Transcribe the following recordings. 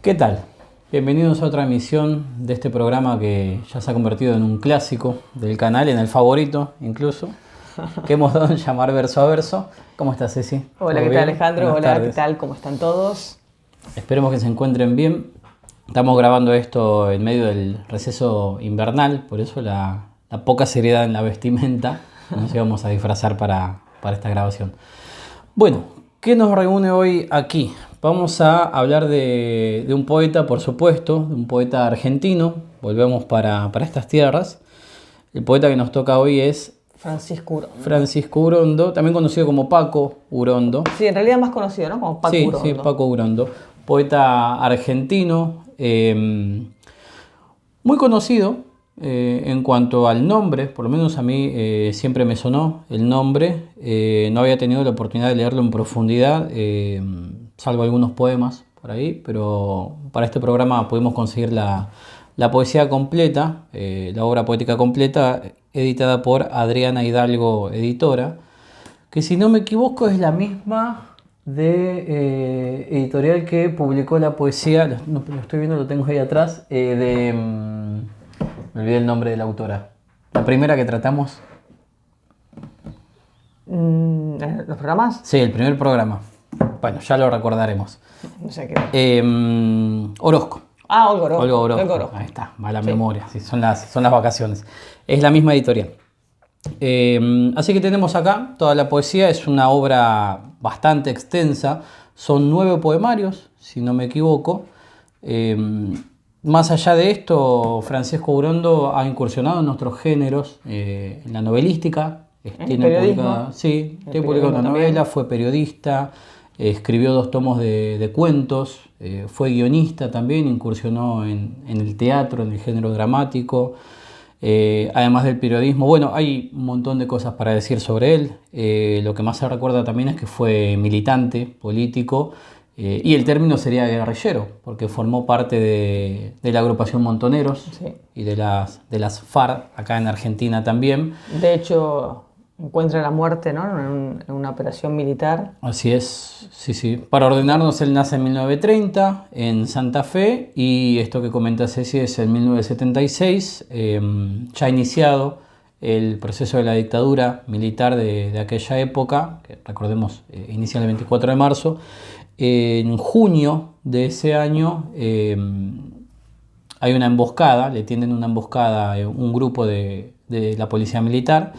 ¿Qué tal? Bienvenidos a otra emisión de este programa que ya se ha convertido en un clásico del canal, en el favorito incluso, que hemos dado en llamar Verso a Verso. ¿Cómo estás, Ceci? Hola, ¿qué tal, Alejandro? Buenas Hola, tardes. ¿qué tal? ¿Cómo están todos? Esperemos que se encuentren bien. Estamos grabando esto en medio del receso invernal, por eso la poca seriedad en la vestimenta. Nos íbamos a disfrazar para esta grabación. Bueno, ¿qué nos reúne hoy aquí? Vamos a hablar de un poeta, por supuesto, de un poeta argentino. Volvemos para estas tierras. El poeta que nos toca hoy es Francisco Urondo, también conocido como Paco Urondo. Sí, en realidad más conocido, ¿no? Como Paco Urondo. Sí, Paco Urondo. Poeta argentino, muy conocido en cuanto al nombre, por lo menos a mí siempre me sonó el nombre. No había tenido la oportunidad de leerlo en profundidad, salvo algunos poemas por ahí, pero para este programa pudimos conseguir la poesía completa, la obra poética completa, editada por Adriana Hidalgo Editora, que si no me equivoco es la misma de editorial que publicó la poesía, lo estoy viendo, lo tengo ahí atrás, me olvidé el nombre de la autora. La primera que tratamos. ¿Los programas? Sí, el primer programa. Bueno, ya lo recordaremos. No sé qué. Orozco. Olga Orozco. Ahí está, mala memoria. Sí, son las vacaciones. Es la misma editorial. Así que tenemos acá toda la poesía. Es una obra bastante extensa. Son 9 poemarios, si no me equivoco. Más allá de esto, Francisco Urondo ha incursionado en otros géneros, en la novelística. Tiene publicado una novela, fue periodista, escribió 2 tomos de cuentos, fue guionista también, incursionó en el teatro, en el género dramático. Además del periodismo, bueno, hay un montón de cosas para decir sobre él. Lo que más se recuerda también es que fue militante político, y el término sería guerrillero, porque formó parte de la agrupación Montoneros, sí, y de las FARC, acá en Argentina también. De hecho, encuentra la muerte, ¿no? en una operación militar. Así es, sí. Para ordenarnos, él nace en 1930 en Santa Fe, y esto que comenta Ceci es en 1976, ya iniciado el proceso de la dictadura militar de aquella época, que recordemos inicia el 24 de marzo. En junio de ese año hay una emboscada, le tienden una emboscada un grupo de la policía militar,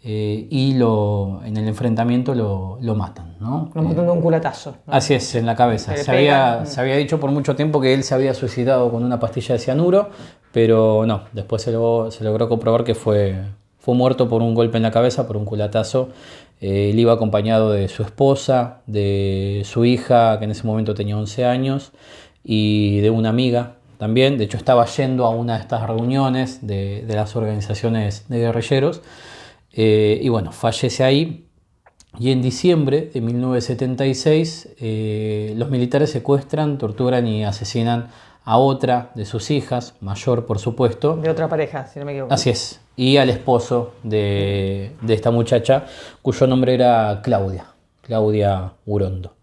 y en el enfrentamiento lo matan, ¿no? Lo matan de un culatazo, ¿no? Así es, en la cabeza. Se había dicho por mucho tiempo que él se había suicidado con una pastilla de cianuro, pero no, después se logró comprobar que fue muerto por un golpe en la cabeza, por un culatazo. Él iba acompañado de su esposa, de su hija, que en ese momento tenía 11 años, y de una amiga también. De hecho, estaba yendo a una de estas reuniones de las organizaciones de guerrilleros. Y bueno, fallece ahí. Y en diciembre de 1976, los militares secuestran, torturan y asesinan a otra de sus hijas, mayor por supuesto. De otra pareja, si no me equivoco. Así es. Y al esposo de esta muchacha, cuyo nombre era Claudia Urondo.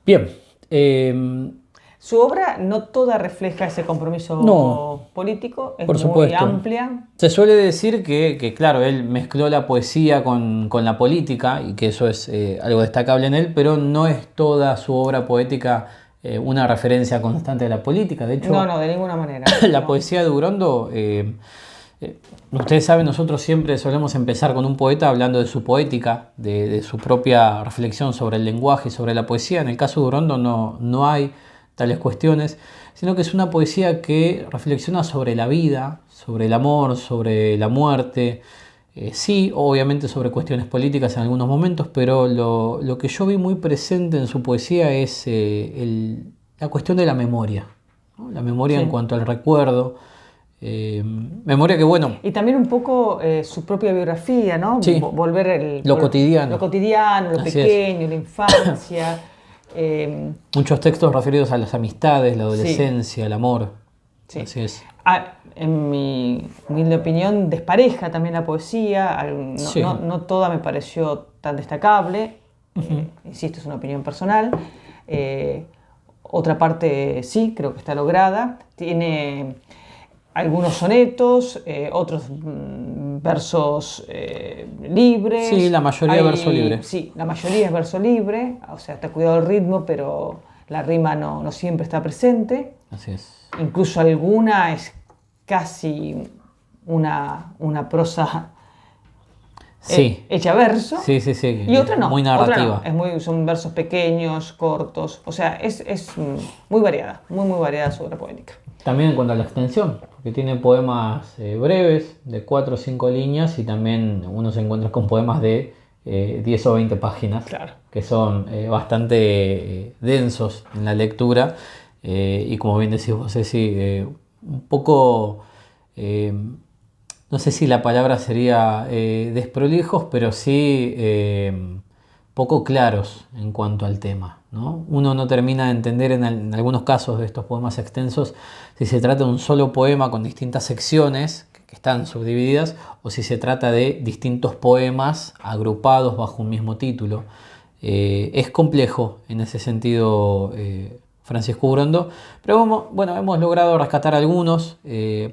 Bien. Su obra no toda refleja ese compromiso político, es por muy supuesto. amplia. Se suele decir que, claro, él mezcló la poesía con la política, y que eso es algo destacable en él, pero no es toda su obra poética una referencia constante a la política. De hecho, no, de ninguna manera. La poesía de Urondo, ustedes saben, nosotros siempre solemos empezar con un poeta hablando de su poética, de su propia reflexión sobre el lenguaje y sobre la poesía. En el caso de Urondo no hay tales cuestiones, sino que es una poesía que reflexiona sobre la vida, sobre el amor, sobre la muerte, sí, obviamente sobre cuestiones políticas en algunos momentos, pero lo que yo vi muy presente en su poesía es la cuestión de la memoria, ¿no? La memoria, sí, en cuanto al recuerdo, memoria que, bueno... Y también un poco su propia biografía, ¿no? Sí, volver lo cotidiano. Lo cotidiano, lo Así pequeño, la infancia... muchos textos referidos a las amistades, la adolescencia, sí, el amor. Sí. Así es. En mi humilde opinión, despareja también la poesía. Sí. No toda me pareció tan destacable. Insisto, es una opinión personal. otra parte sí, creo que está lograda. Tiene algunos sonetos, otros versos libres. Sí, la mayoría es verso libre. Sí, la mayoría es verso libre, o sea, está cuidado el ritmo, pero la rima no siempre está presente. Así es. Incluso alguna es casi una prosa Sí. hecha verso. Sí. Y otra no. Muy narrativa. Otra no. Son versos pequeños, cortos. O sea, es muy variada, muy variada su obra poética. También en cuanto a la extensión, porque tiene poemas breves, de 4 o 5 líneas, y también uno se encuentra con poemas de 10 o 20 páginas, Claro. que son bastante densos en la lectura, y como bien decís vos, Ceci, un poco, no sé si la palabra sería desprolijos, pero sí poco claros en cuanto al tema, ¿no? Uno no termina de entender en algunos casos de estos poemas extensos si se trata de un solo poema con distintas secciones que están subdivididas o si se trata de distintos poemas agrupados bajo un mismo título. Es complejo en ese sentido, Francisco Urondo, pero bueno, hemos logrado rescatar algunos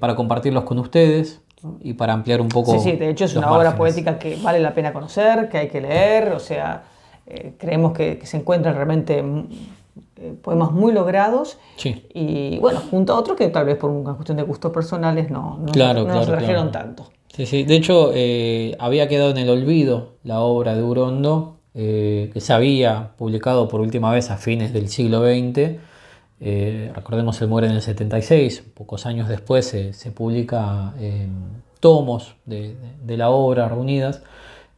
para compartirlos con ustedes, ¿no? Y para ampliar un poco. Sí, de hecho es los una obra márgenes. poética que vale la pena conocer, que hay que leer, o sea, creemos que se encuentran realmente poemas muy logrados. Sí. Y bueno, junto a otros que tal vez por una cuestión de gustos personales no nos trajeron tanto. Sí. De hecho, había quedado en el olvido la obra de Urondo, que se había publicado por última vez a fines del siglo XX. Recordemos, él muere en el 76, pocos años después se publica tomos de la obra reunidas.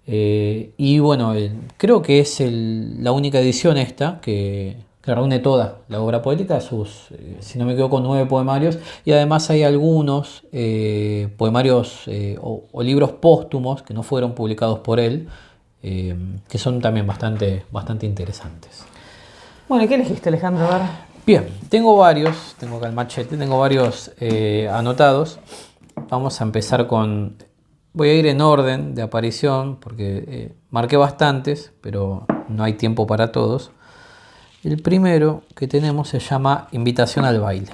Y bueno, creo que es la única edición esta que reúne toda la obra poética, sus, si no me equivoco, 9 poemarios, y además hay algunos poemarios o libros póstumos que no fueron publicados por él, que son también bastante interesantes. Bueno, ¿y qué elegiste, Alejandro? A ver. Bien, tengo acá el machete, tengo varios anotados. Vamos a empezar con... Voy a ir en orden de aparición porque marqué bastantes, pero no hay tiempo para todos. El primero que tenemos se llama Invitación al baile.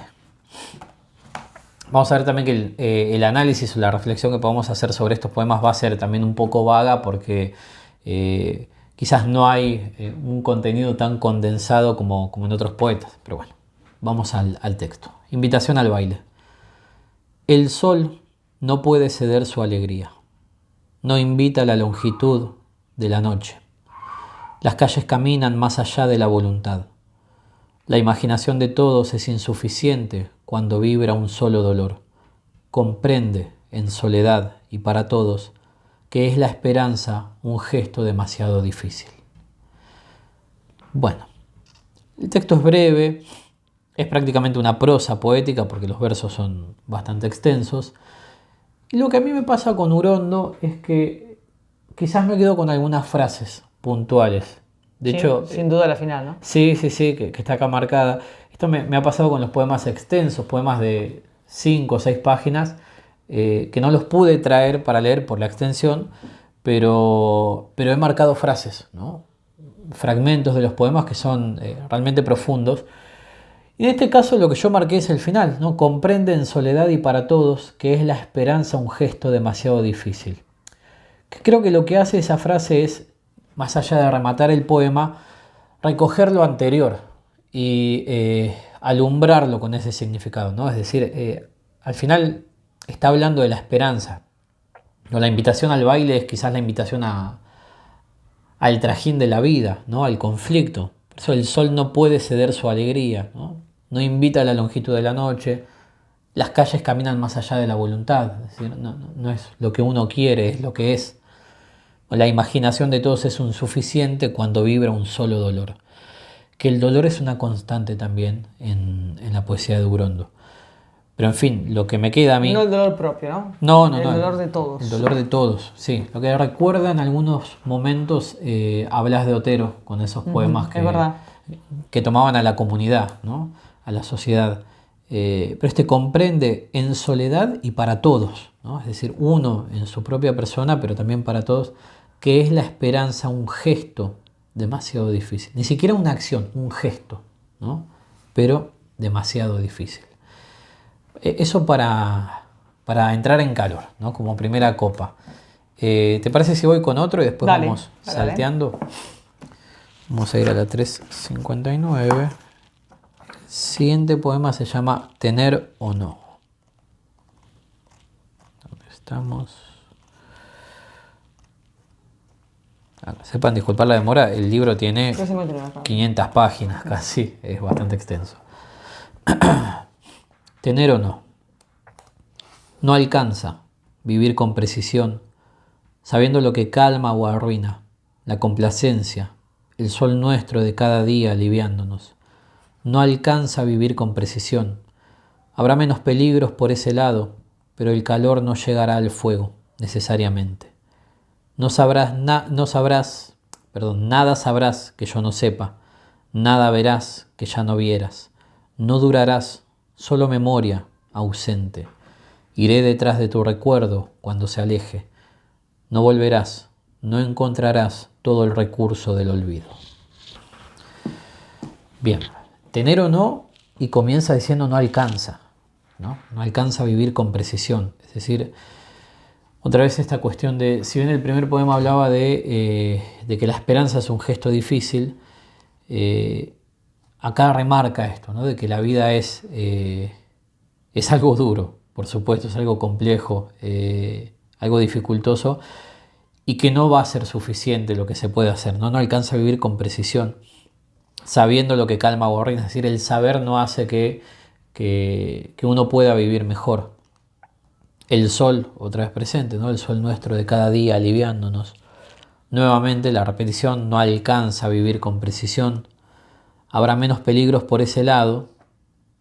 Vamos a ver también que el análisis o la reflexión que podamos hacer sobre estos poemas va a ser también un poco vaga porque quizás no hay un contenido tan condensado como en otros poetas. Pero bueno, vamos al texto. Invitación al baile. El sol no puede ceder su alegría. No invita la longitud de la noche. Las calles caminan más allá de la voluntad. La imaginación de todos es insuficiente cuando vibra un solo dolor. Comprende, en soledad y para todos, que es la esperanza un gesto demasiado difícil. Bueno, el texto es breve, es prácticamente una prosa poética porque los versos son bastante extensos. Y lo que a mí me pasa con Urondo es que quizás me quedo con algunas frases puntuales. De hecho, sin duda la final, ¿no? Sí, que está acá marcada. Esto me ha pasado con los poemas extensos, poemas de 5 o 6 páginas, que no los pude traer para leer por la extensión, pero he marcado frases, ¿no? Fragmentos de los poemas que son realmente profundos. Y en este caso lo que yo marqué es el final, ¿no? Comprende en soledad y para todos que es la esperanza un gesto demasiado difícil. Creo que lo que hace esa frase es, más allá de rematar el poema, recoger lo anterior y alumbrarlo con ese significado, ¿no? Es decir, al final está hablando de la esperanza. ¿No? La invitación al baile es quizás la invitación al trajín de la vida, ¿no? Al conflicto. Por eso el sol no puede ceder su alegría, ¿no? No invita a la longitud de la noche. Las calles caminan más allá de la voluntad. Es decir, no es lo que uno quiere, es lo que es. La imaginación de todos es insuficiente cuando vibra un solo dolor. Que el dolor es una constante también en la poesía de Urondo. Pero en fin, lo que me queda a mí... No el dolor propio, ¿no? No. El dolor de todos. El dolor de todos, sí. Lo que recuerda en algunos momentos hablas de Otero con esos poemas que tomaban a la comunidad, ¿no? A la sociedad. Pero comprende en soledad y para todos, ¿no? Es decir, uno en su propia persona, pero también para todos, que es la esperanza un gesto demasiado difícil. Ni siquiera una acción, un gesto, ¿no? pero demasiado difícil. Eso para entrar en calor, ¿no? Como primera copa. ¿Te parece si voy con otro y después vamos salteando? Vamos a ir a la 359. Siguiente poema se llama Tener o no. ¿Dónde estamos? Sepan disculpar la demora, el libro tiene 500 páginas casi, es bastante extenso. Tener o no. No alcanza vivir con precisión, sabiendo lo que calma o arruina, la complacencia, el sol nuestro de cada día aliviándonos. No alcanza vivir con precisión. Habrá menos peligros por ese lado, pero el calor no llegará al fuego, necesariamente. Nada sabrás que yo no sepa, nada verás que ya no vieras. No durarás, solo memoria, ausente. Iré detrás de tu recuerdo cuando se aleje. No volverás, no encontrarás todo el recurso del olvido. Bien, tener o no, y comienza diciendo no alcanza, ¿no? No alcanza a vivir con precisión. Es decir, otra vez esta cuestión de, si bien el primer poema hablaba de que la esperanza es un gesto difícil, acá remarca esto, ¿no? De que la vida es algo duro, por supuesto, es algo complejo, algo dificultoso, y que no va a ser suficiente lo que se puede hacer, ¿no? No alcanza a vivir con precisión, sabiendo lo que calma o arruina. Es decir, el saber no hace que uno pueda vivir mejor. El sol, otra vez presente, ¿no? El sol nuestro de cada día aliviándonos. Nuevamente la repetición, no alcanza a vivir con precisión. Habrá menos peligros por ese lado,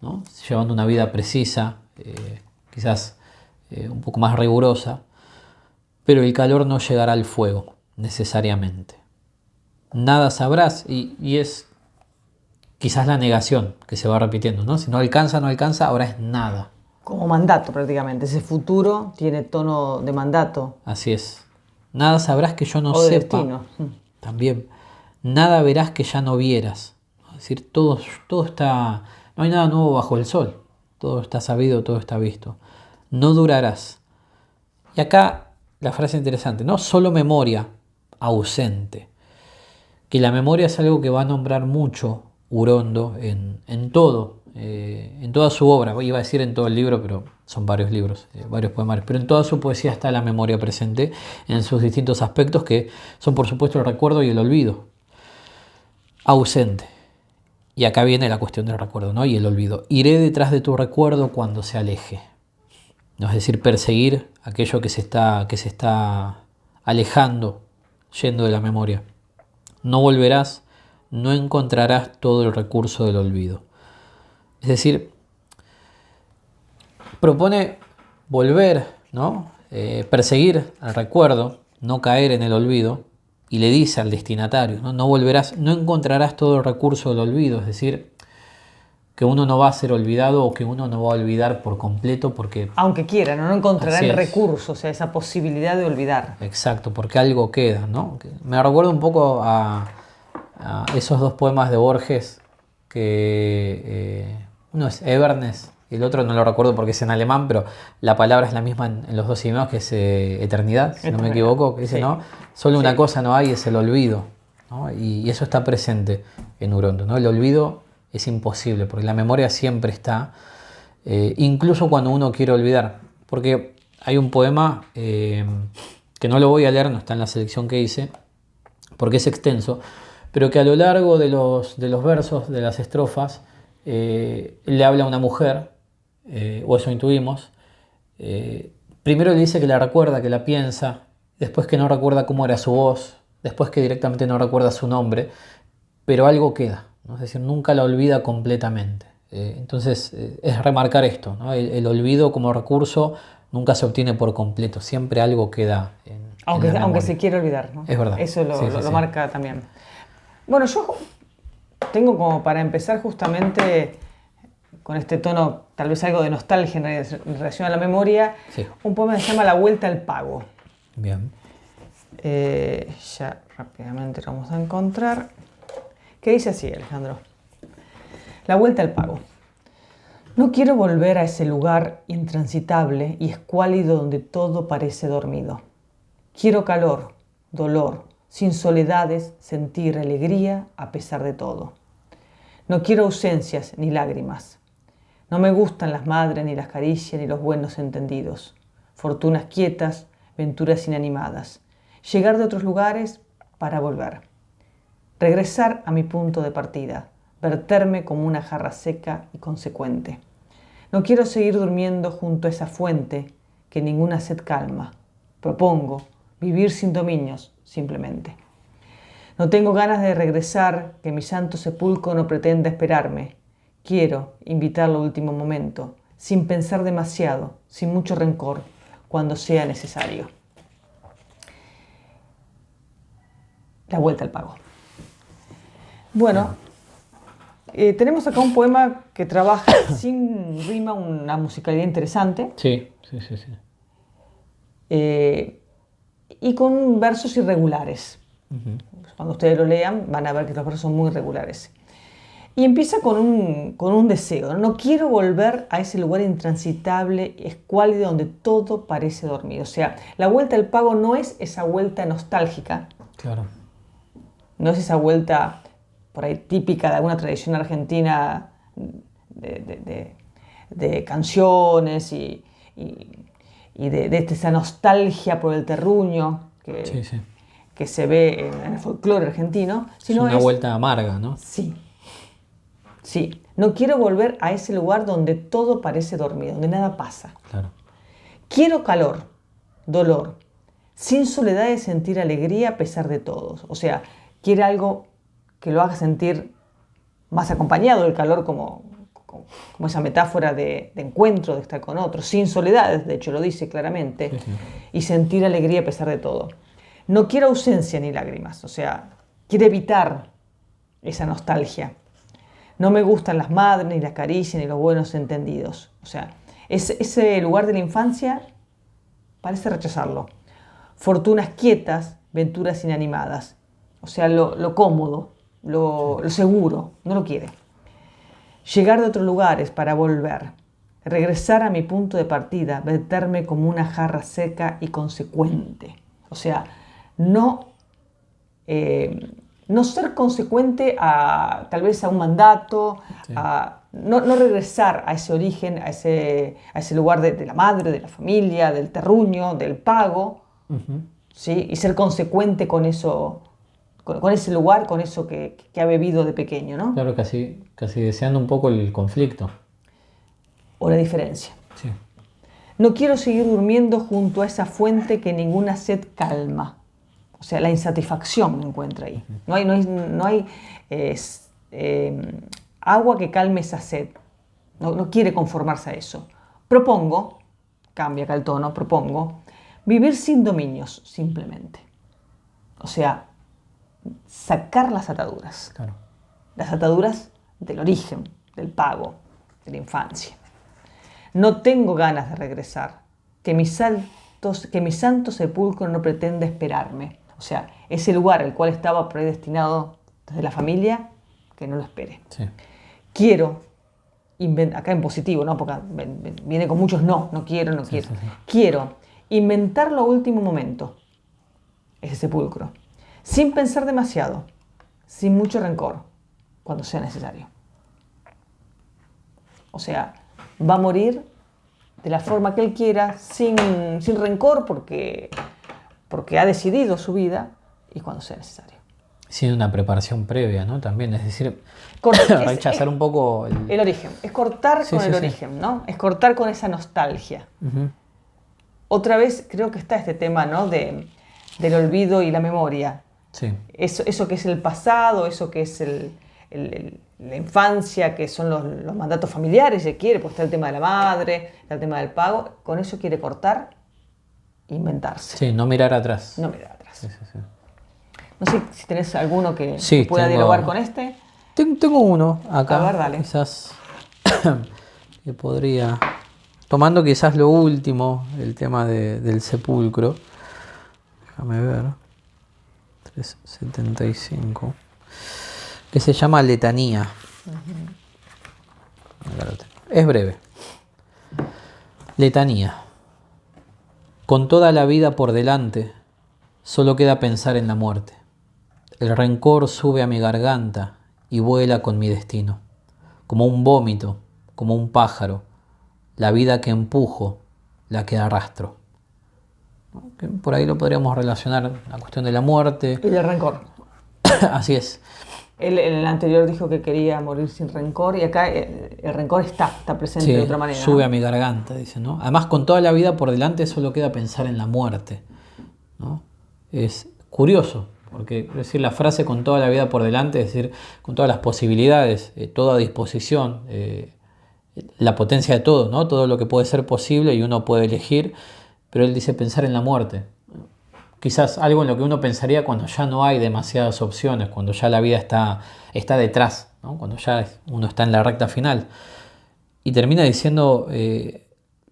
¿no? Llevando una vida precisa, quizás un poco más rigurosa, pero el calor no llegará al fuego, necesariamente. Nada sabrás, y es quizás la negación que se va repitiendo, ¿no? Si no alcanza, no alcanza, ahora es nada. Como mandato prácticamente, ese futuro tiene tono de mandato. Así es. Nada sabrás que yo no o de sepa. Destino. También. Nada verás que ya no vieras. Es decir, todo está... No hay nada nuevo bajo el sol. Todo está sabido, todo está visto. No durarás. Y acá la frase interesante, ¿no? Solo memoria ausente. Que la memoria es algo que va a nombrar mucho Urondo en todo. En toda su obra, iba a decir en todo el libro, pero son varios libros, varios poemarios, pero en toda su poesía está la memoria presente en sus distintos aspectos, que son por supuesto el recuerdo y el olvido. Ausente. Y acá viene la cuestión del recuerdo, ¿no? Y el olvido. Iré detrás de tu recuerdo cuando se aleje. ¿No? Es decir, perseguir aquello que se está alejando, yendo de la memoria. No volverás, no encontrarás todo el recurso del olvido. Es decir, propone volver, ¿no? Perseguir al recuerdo, no caer en el olvido, y le dice al destinatario, ¿no? No volverás, no encontrarás todo el recurso del olvido. Es decir, que uno no va a ser olvidado o que uno no va a olvidar por completo porque... Aunque quiera, no encontrará el recurso, o sea, esa posibilidad de olvidar. Exacto, porque algo queda, ¿no? Me recuerda un poco a esos dos poemas de Borges que... uno es Everness y el otro no lo recuerdo porque es en alemán, pero la palabra es la misma en los dos idiomas, que es eternidad, si no me equivoco, que dice, sí. ¿No? Solo una cosa no hay, es el olvido, ¿no? Y eso está presente en Urondo, ¿no? El olvido es imposible, porque la memoria siempre está, incluso cuando uno quiere olvidar. Porque hay un poema que no lo voy a leer, no está en la selección que hice, porque es extenso, pero que a lo largo de los versos, de las estrofas, le habla a una mujer, o eso intuimos. Primero le dice que la recuerda, que la piensa, después que no recuerda cómo era su voz, después que directamente no recuerda su nombre, pero algo queda, ¿no? Es decir, nunca la olvida completamente. Entonces es remarcar esto, ¿no? El olvido como recurso nunca se obtiene por completo, siempre algo queda aunque se quiera olvidar, ¿no? Es verdad. Eso lo marca también. Bueno, yo tengo como para empezar justamente con este tono, tal vez algo de nostalgia en relación a la memoria, un poema que se llama La Vuelta al Pago. Bien. Ya rápidamente lo vamos a encontrar. ¿Qué dice así, Alejandro? La vuelta al pago. No quiero volver a ese lugar intransitable y escuálido donde todo parece dormido. Quiero calor, dolor, sin soledades, sentir alegría a pesar de todo. No quiero ausencias ni lágrimas. No me gustan las madres, ni las caricias, ni los buenos entendidos. Fortunas quietas, venturas inanimadas. Llegar de otros lugares para volver. Regresar a mi punto de partida. Verterme como una jarra seca y consecuente. No quiero seguir durmiendo junto a esa fuente que ninguna sed calma. Propongo vivir sin dominios, simplemente. No tengo ganas de regresar, que mi santo sepulcro no pretenda esperarme. Quiero invitarlo al último momento, sin pensar demasiado, sin mucho rencor, cuando sea necesario. La vuelta al pago. Bueno, tenemos acá un poema que trabaja sin rima, una musicalidad interesante. Sí. Y con versos irregulares. Cuando ustedes lo lean van a ver que los versos son muy irregulares. Y empieza con un deseo. No quiero volver a ese lugar intransitable, escuálido, donde todo parece dormido. O sea, la vuelta al pago no es esa vuelta nostálgica. Claro. No es esa vuelta por ahí típica de alguna tradición argentina de canciones y de esa nostalgia por el terruño que se ve en el folclore argentino. Sino es una vuelta amarga, ¿no? Sí. No quiero volver a ese lugar donde todo parece dormido, donde nada pasa. Claro. Quiero calor, dolor, sin soledad de sentir alegría a pesar de todos. O sea, quiere algo que lo haga sentir más acompañado del calor, como esa metáfora de encuentro, de estar con otros, sin soledades, de hecho lo dice claramente, y sentir alegría a pesar de todo. No quiero ausencia ni lágrimas, o sea, quiere evitar esa nostalgia. No me gustan las madres, ni las caricias, ni los buenos entendidos. O sea, ese lugar de la infancia parece rechazarlo. Fortunas quietas, venturas inanimadas. O sea, lo cómodo, lo seguro, no lo quiere. Llegar de otros lugares para volver. Regresar a mi punto de partida, verterme como una jarra seca y consecuente. O sea, no ser consecuente tal vez a un mandato, no regresar a ese origen, a ese lugar de la madre, de la familia, del terruño, del pago, ¿sí? Y ser consecuente con eso, con ese lugar, con eso que ha bebido de pequeño, ¿no? Claro, casi deseando un poco el conflicto. O la diferencia. Sí. No quiero seguir durmiendo junto a esa fuente que ninguna sed calma. O sea, la insatisfacción me encuentra ahí. No hay agua que calme esa sed. No quiere conformarse a eso. Propongo, cambia acá el tono, propongo, vivir sin dominios, simplemente. O sea, sacar las ataduras. Claro. Las ataduras del origen, del pago, de la infancia. No tengo ganas de regresar, que mi santo sepulcro no pretende esperarme. O sea, ese lugar al cual estaba predestinado desde la familia, que no lo espere. Sí. Quiero, acá en positivo, ¿no? Porque viene con muchos no quiero. Sí. Quiero inventarlo a último momento, ese sepulcro, sin pensar demasiado, sin mucho rencor, cuando sea necesario. O sea, va a morir de la forma que él quiera, sin rencor, porque ha decidido su vida y cuando sea necesario. Sin una preparación previa, ¿no? También, es decir, rechazar un poco el origen. Es cortar con el origen, ¿no? Es cortar con esa nostalgia. Otra vez creo que está este tema, ¿no? Del olvido y la memoria. Sí. Eso que es el pasado, eso que es la infancia, que son los mandatos familiares, si quiere, pues está el tema de la madre, está el tema del pago. Con eso quiere cortar, inventarse. Sí, no mirar atrás. No mirar atrás. Sí. No sé si tenés alguno que sí, pueda dialogar con este. Tengo uno acá. A ver, dale. Quizás que podría... Tomando quizás lo último, el tema del sepulcro. Déjame ver. 375. Que se llama Letanía. acá lo tengo. Es breve. Letanía. Con toda la vida por delante, solo queda pensar en la muerte. El rencor sube a mi garganta y vuela con mi destino. Como un vómito, como un pájaro, la vida que empujo, la que arrastro. Que por ahí lo podríamos relacionar la cuestión de la muerte. Y del rencor. Así es. Él en el anterior dijo que quería morir sin rencor y acá el rencor está presente de otra manera. Sube a mi garganta, dice, ¿no? Además, con toda la vida por delante solo queda pensar en la muerte, ¿no? Es curioso, porque es decir, la frase con toda la vida por delante, es decir, con todas las posibilidades, toda disposición, la potencia de todo, ¿no? Todo lo que puede ser posible y uno puede elegir, pero él dice pensar en la muerte. Quizás algo en lo que uno pensaría cuando ya no hay demasiadas opciones, cuando ya la vida está detrás, ¿no? Cuando ya uno está en la recta final. Y termina diciendo,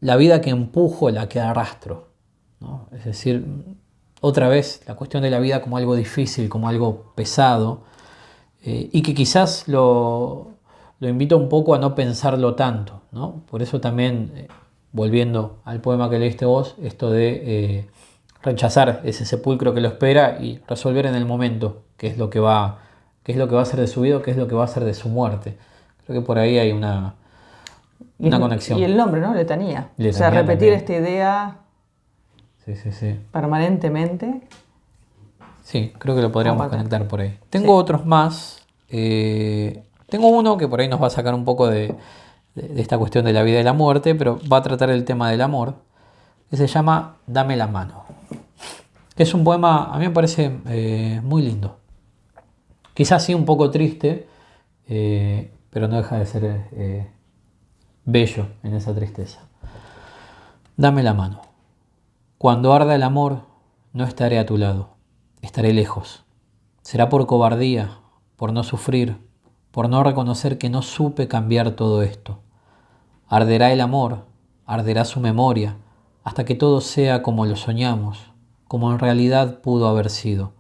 la vida que empujo, la que arrastro, ¿no? Es decir, otra vez la cuestión de la vida como algo difícil, como algo pesado, y que quizás lo invita un poco a no pensarlo tanto, ¿no? Por eso también, volviendo al poema que leíste vos, esto de rechazar ese sepulcro que lo espera y resolver en el momento qué es lo que va a ser de su vida, qué es lo que va a ser de su muerte. Creo que por ahí hay una conexión. Y el nombre, ¿no? Letanía. O sea, Letanía repetir también. esta idea Sí. permanentemente. Sí, creo que lo podríamos conectar por ahí. Tengo otros más. Tengo uno que por ahí nos va a sacar un poco de esta cuestión de la vida y la muerte, pero va a tratar el tema del amor, que se llama Dame la mano. Es un poema, a mí me parece muy lindo. Quizás sí un poco triste, pero no deja de ser bello en esa tristeza. Dame la mano. Cuando arda el amor, no estaré a tu lado, estaré lejos. Será por cobardía, por no sufrir, por no reconocer que no supe cambiar todo esto. Arderá el amor, arderá su memoria, hasta que todo sea como lo soñamos, como en realidad pudo haber sido.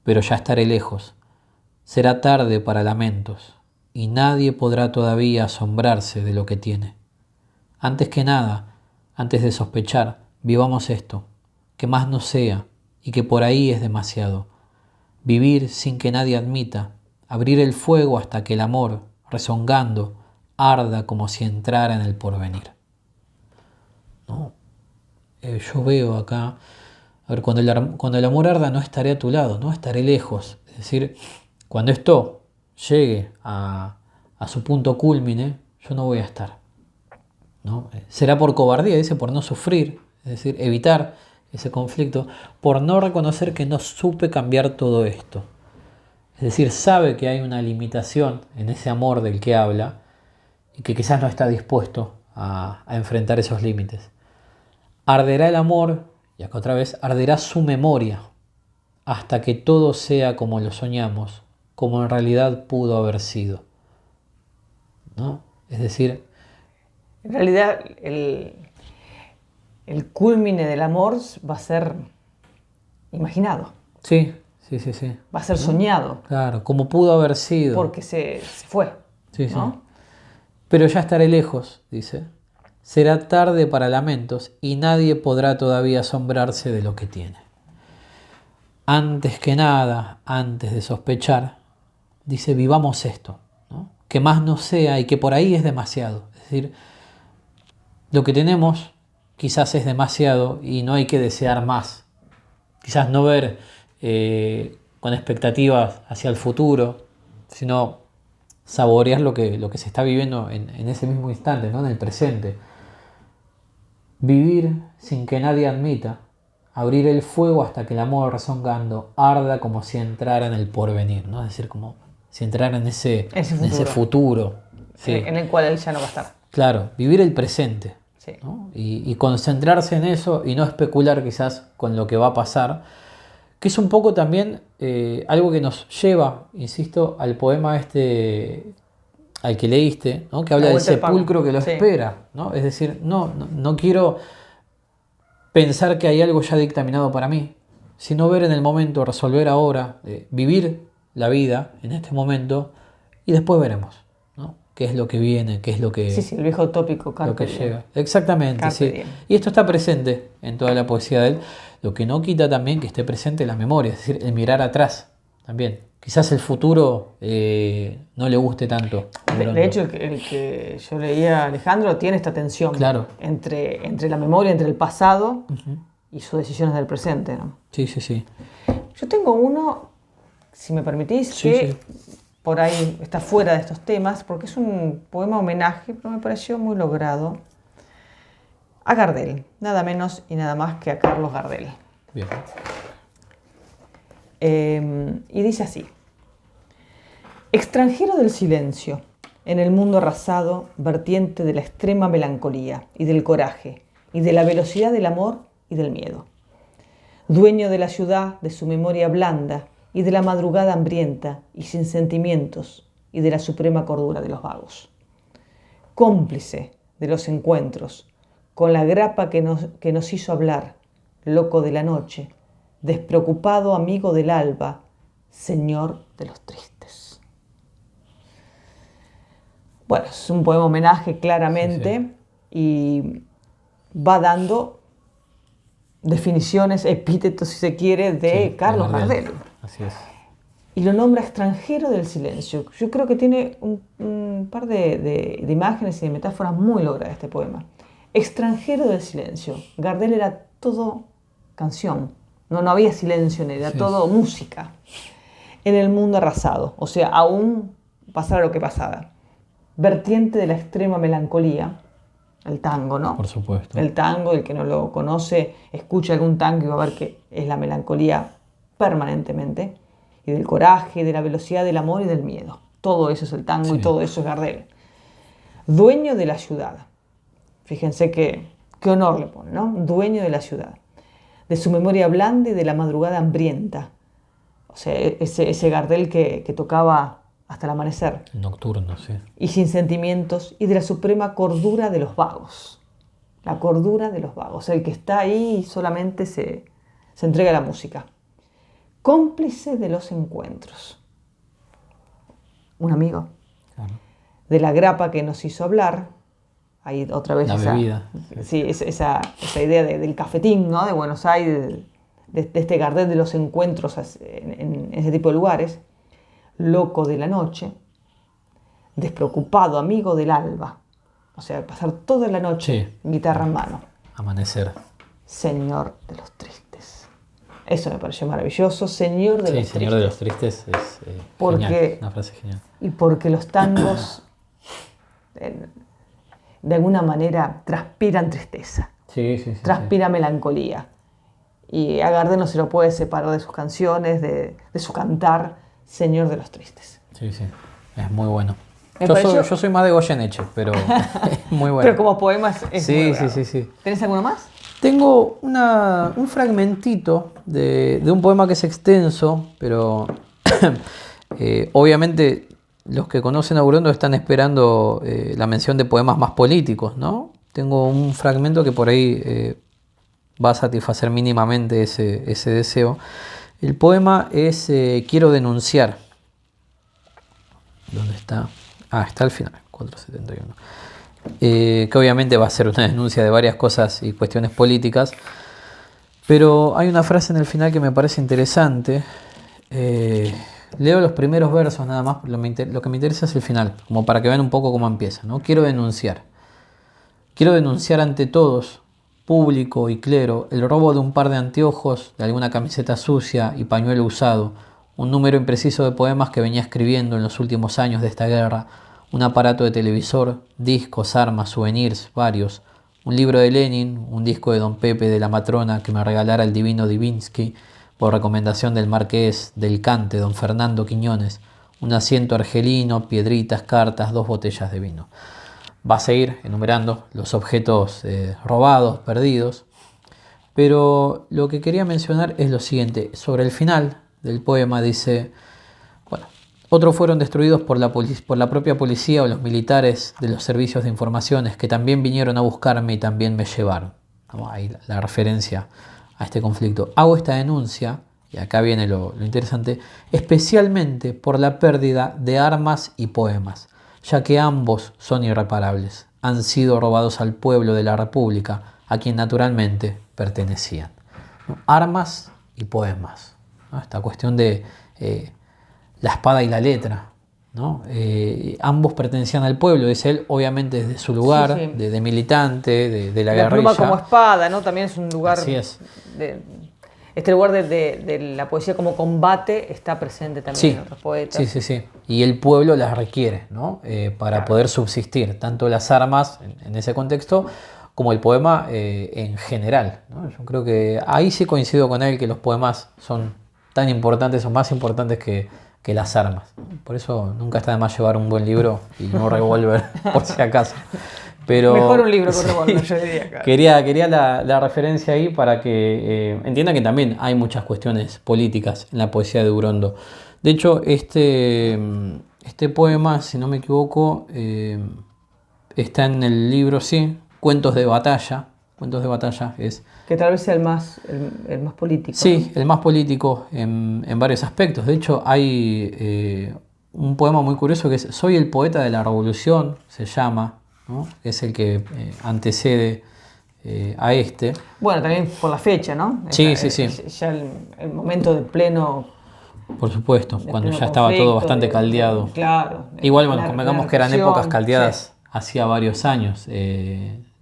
Pero ya estaré lejos. Será tarde para lamentos, y nadie podrá todavía asombrarse de lo que tiene. Antes que nada, antes de sospechar, vivamos esto, que más no sea, y que por ahí es demasiado. Vivir sin que nadie admita, abrir el fuego hasta que el amor, rezongando, arda como si entrara en el porvenir. ¿No? Yo veo acá, a ver, cuando el amor arda no estaré a tu lado, no estaré lejos. Es decir, cuando esto llegue a su punto cúlmine, yo no voy a estar, ¿no? Será por cobardía, dice, por no sufrir, es decir, evitar ese conflicto, por no reconocer que no supe cambiar todo esto. Es decir, sabe que hay una limitación en ese amor del que habla y que quizás no está dispuesto a enfrentar esos límites. Arderá el amor, y acá otra vez, arderá su memoria, hasta que todo sea como lo soñamos, como en realidad pudo haber sido, ¿no? Es decir, en realidad el culmine del amor va a ser imaginado. Sí. Va a ser soñado. Claro, como pudo haber sido. Porque se fue. Sí. ¿No? Pero ya estaré lejos, dice. Será tarde para lamentos y nadie podrá todavía asombrarse de lo que tiene. Antes que nada, antes de sospechar, dice, vivamos esto, ¿no? Que más no sea y que por ahí es demasiado. Es decir, lo que tenemos quizás es demasiado y no hay que desear más. Quizás no ver con expectativas hacia el futuro, sino saborear lo que se está viviendo en ese mismo instante, ¿no? En el presente. Vivir sin que nadie admita, abrir el fuego hasta que el amor rezongando arda como si entrara en el porvenir, ¿no? Es decir, como si entrara en ese futuro. Sí. En el cual él ya no va a estar. Claro, vivir el presente, sí. ¿no? Y concentrarse en eso y no especular quizás con lo que va a pasar, que es un poco también algo que nos lleva, insisto, al poema al que leíste, ¿no? Que habla del sepulcro que lo espera, ¿no? Es decir, no quiero pensar que hay algo ya dictaminado para mí, sino ver en el momento, resolver ahora, vivir la vida en este momento y después veremos, ¿no? qué es lo que viene, qué es lo que... Sí, el viejo tópico, lo que llega. Exactamente, Carpe sí. diem. Y esto está presente en toda la poesía de él, lo que no quita también que esté presente la memoria, es decir, el mirar atrás también. Quizás el futuro no le guste tanto. De hecho, el que yo leía, Alejandro, tiene esta tensión claro. entre la memoria, entre el pasado y sus decisiones del presente, ¿no? Sí, sí, sí. Yo tengo uno, si me permitís, que por ahí está fuera de estos temas, porque es un poema homenaje, pero me pareció muy logrado, a Gardel, nada menos y nada más que a Carlos Gardel. Bien. Y dice así: extranjero del silencio, en el mundo arrasado, vertiente de la extrema melancolía y del coraje, y de la velocidad del amor y del miedo. Dueño de la ciudad, de su memoria blanda, y de la madrugada hambrienta y sin sentimientos, y de la suprema cordura de los vagos. Cómplice de los encuentros, con la grapa que nos hizo hablar, loco de la noche, despreocupado amigo del alba, señor de los tristes. Bueno, es un poema homenaje claramente y va dando definiciones, epítetos si se quiere, de Carlos Gardel. Así es. Y lo nombra extranjero del silencio. Yo creo que tiene un par de imágenes y de metáforas muy logradas este poema. Extranjero del silencio. Gardel era todo canción. No había silencio en él, era todo música. En el mundo arrasado, o sea, aún pasara lo que pasara. Vertiente de la extrema melancolía, el tango, ¿no? Por supuesto. El tango, el que no lo conoce, escucha algún tango y va a ver que es la melancolía permanentemente. Y del coraje, de la velocidad del amor y del miedo. Todo eso es el tango y todo eso es Gardel. Dueño de la ciudad. Fíjense qué honor le pone, ¿no? Dueño de la ciudad. De su memoria blanda y de la madrugada hambrienta. O sea, ese Gardel que tocaba hasta el amanecer. El nocturno, sí. Y sin sentimientos, y de la suprema cordura de los vagos. La cordura de los vagos. El que está ahí y solamente se entrega a la música. Cómplice de los encuentros. Un amigo. Claro. De la grapa que nos hizo hablar. Ahí otra vez la bebida. Sí, esa idea del cafetín, ¿no? De Buenos Aires, de este Gardel de los encuentros en ese tipo de lugares. Loco de la noche, despreocupado, amigo del alba. O sea, pasar toda la noche guitarra en mano. Amanecer. Señor de los tristes. Eso me pareció maravilloso. Señor de los tristes. Señor de los tristes es genial, una frase genial. Y porque los tangos de alguna manera transpiran tristeza. Sí. Transpira melancolía. Y a Gardel no se lo puede separar de sus canciones, de su cantar, Señor de los tristes. Sí, es muy bueno. Yo soy más de Goyeneche, pero es muy bueno. Pero como poema es muy bueno. Sí. ¿Tenés alguno más? Tengo un fragmentito de un poema que es extenso, pero obviamente los que conocen a Burondo están esperando la mención de poemas más políticos, ¿no? Tengo un fragmento que por ahí va a satisfacer mínimamente ese deseo. El poema es Quiero denunciar. ¿Dónde está? Está al final, 471. Que obviamente va a ser una denuncia de varias cosas y cuestiones políticas. Pero hay una frase en el final que me parece interesante. Leo los primeros versos nada más, lo que me interesa es el final, como para que vean un poco cómo empieza, ¿no? Quiero denunciar. Quiero denunciar ante todos, público y clero, el robo de un par de anteojos, de alguna camiseta sucia y pañuelo usado, un número impreciso de poemas que venía escribiendo en los últimos años de esta guerra, un aparato de televisor, discos, armas, souvenirs, varios, un libro de Lenin, un disco de Don Pepe de la Matrona que me regalara el divino Divinsky, por recomendación del marqués del Cante, don Fernando Quiñones, un asiento argelino, piedritas, cartas, 2 botellas de vino. Va a seguir enumerando los objetos robados, perdidos, pero lo que quería mencionar es lo siguiente. Sobre el final del poema dice, bueno, otros fueron destruidos por la propia policía o los militares de los servicios de informaciones que también vinieron a buscarme y también me llevaron. Ahí la referencia a este conflicto. Hago esta denuncia, y acá viene lo interesante, especialmente por la pérdida de armas y poemas. ya que ambos son irreparables. Han sido robados al pueblo de la República, a quien naturalmente pertenecían. Armas y poemas, ¿no? Esta cuestión de la espada y la letra, ¿no? Ambos pertenecían al pueblo, dice él, obviamente desde su lugar, sí, sí. De militante, de la guerrilla. La pluma como espada, ¿no? También es un lugar... Así es. Este lugar de la poesía como combate está presente también en otros poetas. Sí. Y el pueblo las requiere, ¿no? Para poder subsistir, tanto las armas en ese contexto como el poema en general, ¿no? Yo creo que ahí sí coincido con él, que los poemas son tan importantes o más importantes que las armas. Por eso nunca está de más llevar un buen libro y no revólver, por si acaso. Pero, mejor un libro que un revólver, yo diría. Claro. Quería la referencia ahí para que entiendan que también hay muchas cuestiones políticas en la poesía de Urondo. De hecho, este poema, si no me equivoco, está en el libro, sí, Cuentos de Batalla. Cuentos de Batalla es... Que tal vez sea el más político. Sí, ¿no? El más político en varios aspectos. De hecho, hay un poema muy curioso que es Soy el poeta de la revolución, se llama, ¿no? Es el que antecede a este. Bueno, también por la fecha, ¿no? Sí. Ya el momento de pleno... Por supuesto, cuando ya estaba todo bastante caldeado. Claro. Igual, bueno, convengamos que eran épocas caldeadas hacía varios años.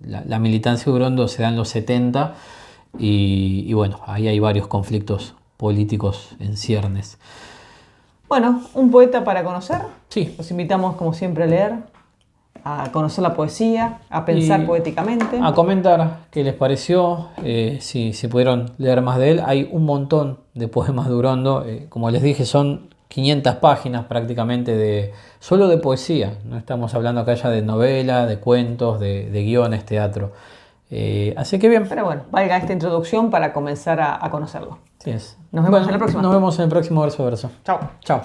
La militancia de Urondo se da en los 70 y bueno, ahí hay varios conflictos políticos en ciernes. Bueno, un poeta para conocer. Sí. Los invitamos, como siempre, a leer, a conocer la poesía, a pensar poéticamente. A comentar qué les pareció, si pudieron leer más de él. Hay un montón de poemas de Urondo, como les dije, son 500 páginas prácticamente solo de poesía. No estamos hablando acá ya de novela, de cuentos, de guiones, teatro. Así que bien. Pero bueno, valga esta introducción para comenzar a conocerlo. Así es. Nos vemos en la próxima. Nos vemos en el próximo Verso. Chao. Chao.